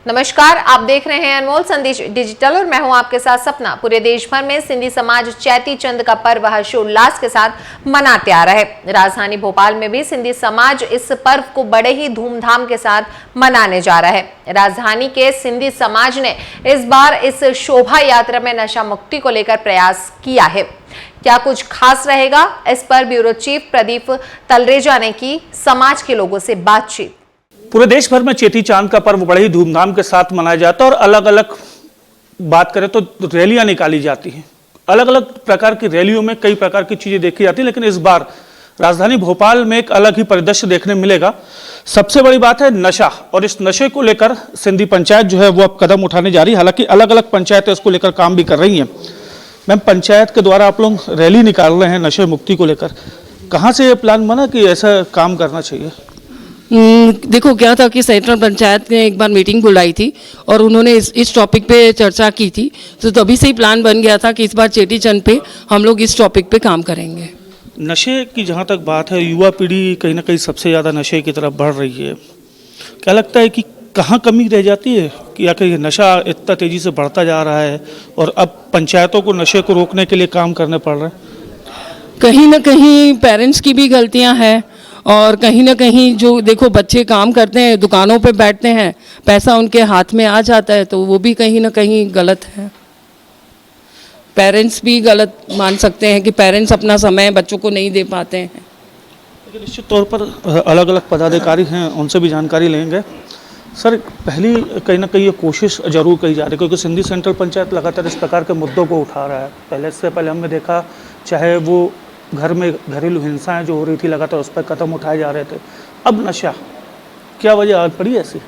नमस्कार, आप देख रहे हैं अनमोल संदेश डिजिटल और मैं हूं आपके साथ सपना। पूरे देश भर में सिंधी समाज चैती चंद का पर्व हर्षोल्लास के साथ मनाते आ रहा है। राजधानी भोपाल में भी सिंधी समाज इस पर्व को बड़े ही धूमधाम के साथ मनाने जा रहा है। राजधानी के सिंधी समाज ने इस बार इस शोभा यात्रा में नशा मुक्ति को लेकर प्रयास किया है। क्या कुछ खास रहेगा, इस पर ब्यूरो चीफ प्रदीप तलरेजा ने की समाज के लोगों से बातचीत। पूरे देश भर में चेटी चांद का पर्व बड़े ही धूमधाम के साथ मनाया जाता है और अलग अलग बात करें तो रैलियां निकाली जाती हैं। अलग अलग प्रकार की रैलियों में कई प्रकार की चीजें देखी जाती हैं, लेकिन इस बार राजधानी भोपाल में एक अलग ही परिदृश्य देखने मिलेगा। सबसे बड़ी बात है नशा, और इस नशे को लेकर सिंधी पंचायत जो है वो अब कदम उठाने जा रही है। हालांकि अलग अलग पंचायतें इसको लेकर काम भी कर रही हैं। मैम, पंचायत के द्वारा आप लोग रैली निकाल रहे हैं नशे मुक्ति को लेकर, कहाँ से ये प्लान बना कि ऐसा काम करना चाहिए? देखो, क्या था कि सेंट्रल पंचायत ने एक बार मीटिंग बुलाई थी और उन्होंने इस टॉपिक पे चर्चा की थी, तो तभी से ही प्लान बन गया था कि इस बार चेटी चंद पे हम लोग इस टॉपिक पे काम करेंगे। नशे की जहाँ तक बात है, युवा पीढ़ी कहीं ना कहीं सबसे ज़्यादा नशे की तरफ बढ़ रही है। क्या लगता है कि कहाँ कमी रह जाती है कि आखिर ये नशा इतना तेज़ी से बढ़ता जा रहा है और अब पंचायतों को नशे को रोकने के लिए काम करने पड़ रहे हैं? कहीं ना कहीं पेरेंट्स की भी गलतियां हैं और कहीं ना कहीं जो देखो बच्चे काम करते हैं, दुकानों पे बैठते हैं, पैसा उनके हाथ में आ जाता है, तो वो भी कहीं ना कहीं गलत है। पेरेंट्स भी गलत मान सकते हैं कि पेरेंट्स अपना समय बच्चों को नहीं दे पाते हैं। लेकिन निश्चित तौर पर अलग अलग पदाधिकारी हैं, उनसे भी जानकारी लेंगे। सर, पहली कहीं ना कहीं ये कोशिश जरूर की जा रही है, क्योंकि सिंधी सेंट्रल पंचायत लगातार इस प्रकार के मुद्दों को उठा रहा है। इससे पहले हमने देखा, चाहे वो घर में घरेलू हिंसाएं जो हो रही थी, लगातार उस पर कदम उठाए जा रहे थे। अब नशा, क्या वजह आ पड़ी ऐसी?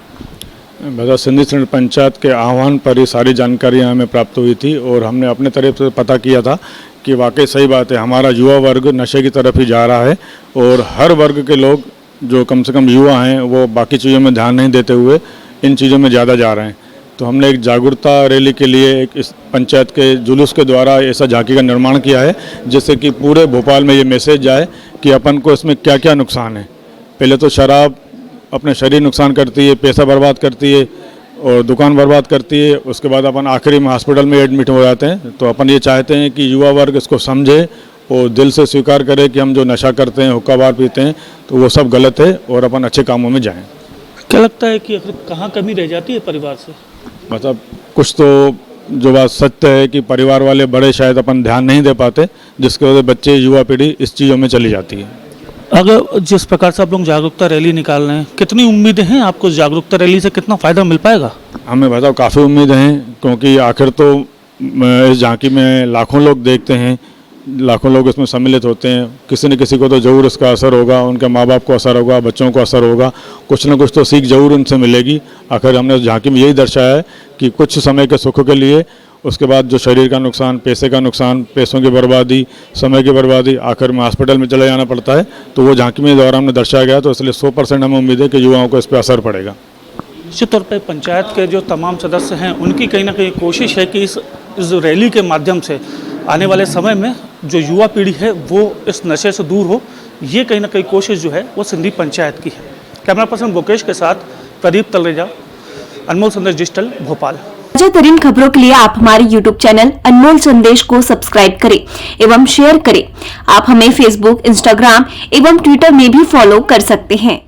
बता, सिंधी सेंट्रल पंचायत के आह्वान पर ये सारी जानकारियाँ हमें प्राप्त हुई थी और हमने अपने तरफ से पता किया था कि वाकई सही बात है, हमारा युवा वर्ग नशे की तरफ ही जा रहा है और हर वर्ग के लोग जो कम से कम युवा हैं वो बाकी चीज़ों में ध्यान नहीं देते हुए इन चीज़ों में ज़्यादा जा रहे हैं। तो हमने एक जागरूकता रैली के लिए एक इस पंचायत के जुलूस के द्वारा ऐसा झांकी का निर्माण किया है, जिससे कि पूरे भोपाल में ये मैसेज जाए कि अपन को इसमें क्या क्या नुकसान है। पहले तो शराब अपने शरीर नुकसान करती है, पैसा बर्बाद करती है और दुकान बर्बाद करती है। उसके बाद अपन आखिरी में हॉस्पिटल में एडमिट हो जाते हैं। तो अपन ये चाहते हैं कि युवा वर्ग इसको समझे और दिल से स्वीकार करे कि हम जो नशा करते हैं, हुक्का बार पीते हैं, तो वो सब गलत है और अपन अच्छे कामों में जाएँ। क्या लगता है कि कहाँ कमी रह जाती है परिवार से? मतलब कुछ तो जो बात सत्य है कि परिवार वाले बड़े शायद अपन ध्यान नहीं दे पाते, जिसके वजह से बच्चे युवा पीढ़ी इस चीज़ों में चली जाती है। अगर जिस प्रकार से आप लोग जागरूकता रैली निकाल रहे हैं, कितनी उम्मीदें हैं आपको? जागरूकता रैली से कितना फ़ायदा मिल पाएगा? हमें बताओ, काफ़ी उम्मीदें हैं, क्योंकि आखिर तो इस झांकी में लाखों लोग देखते हैं, लाखों लोग इसमें सम्मिलित होते हैं। किसी न किसी को तो ज़रूर इसका असर होगा, उनके माँ बाप को असर होगा, बच्चों को असर होगा, कुछ न कुछ तो सीख ज़रूर उनसे मिलेगी। आखिर हमने झांकी में यही दर्शाया है कि कुछ समय के सुख के लिए उसके बाद जो शरीर का नुकसान, पैसे का नुकसान, पैसों की बर्बादी, समय की बर्बादी, आखिर में हॉस्पिटल में चले जाना पड़ता है। तो वो झांकी में द्वारा हमने दर्शाया गया, तो इसलिए 100% हमें उम्मीद है कि युवाओं को इस पर असर पड़ेगा। निश्चित तौर पर पंचायत के जो तमाम सदस्य हैं, उनकी कहीं ना कहीं कोशिश है कि इस रैली के माध्यम से आने वाले समय में जो युवा पीढ़ी है वो इस नशे से दूर हो। ये कहीं ना कहीं कोशिश जो है वो सिंधी पंचायत की है। कैमरा पर्सन मुकेश के साथ प्रदीप तलरेजा, अनमोल संदेश डिजिटल, भोपाल। ताजा तरीन खबरों के लिए आप हमारे YouTube चैनल अनमोल संदेश को सब्सक्राइब करें एवं शेयर करें। आप हमें Facebook, Instagram एवं Twitter में भी फॉलो कर सकते हैं।